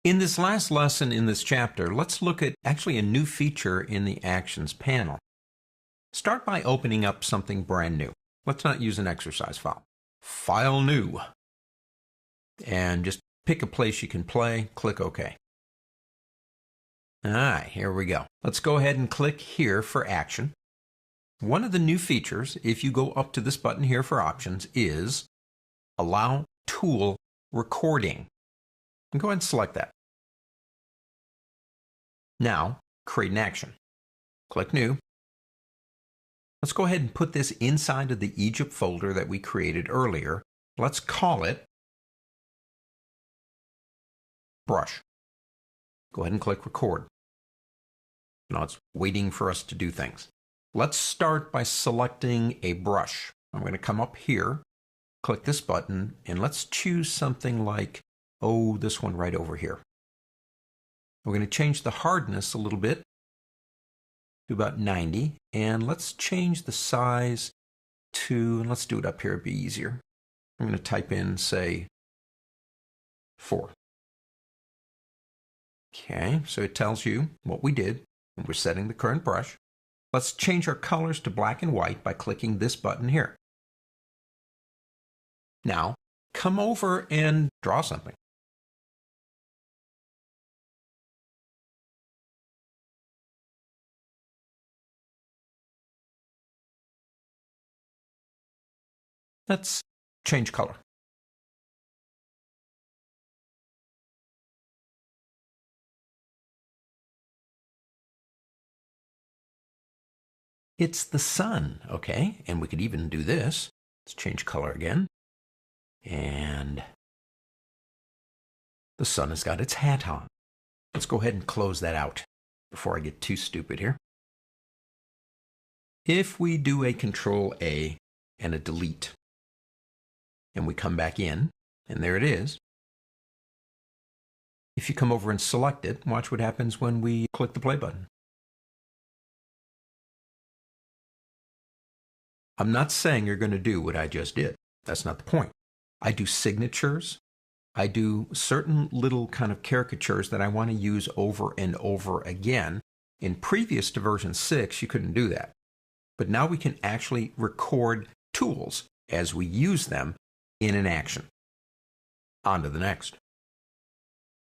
In this last lesson in this chapter, let's look at actually a new feature in the Actions panel. Start by opening up something brand new. Let's not use an exercise file. File New. And just pick a place you can play, click OK. All right, here we go. Let's go ahead and click here for Action. One of the new features, if you go up to this button here for Options, is Allow Tool Recording. And go ahead and select that. Now, create an action. Click New. Let's go ahead and put this inside of the Egypt folder that we created earlier. Let's call it Brush. Go ahead and click Record. Now it's waiting for us to do things. Let's start by selecting a brush. I'm going to come up here, click this button, and let's choose something like, this one right over here. We're going to change the hardness a little bit to about 90, and let's change the size to, and let's do it up here, it'd be easier. I'm going to type in, say, 4. Okay, so it tells you what we did, and we're setting the current brush. Let's change our colors to black and white by clicking this button here. Now, come over and draw something. Let's change color. It's the sun, okay? And we could even do this. Let's change color again. And the sun has got its hat on. Let's go ahead and close that out before I get too stupid here. If we do a Control A and a delete, and we come back in, and there it is. If you come over and select it, watch what happens when we click the play button. I'm not saying you're going to do what I just did. That's not the point. I do signatures. I do certain little kind of caricatures that I want to use over and over again. In previous to version 6, you couldn't do that. But now we can actually record tools as we use them in an action. On to the next.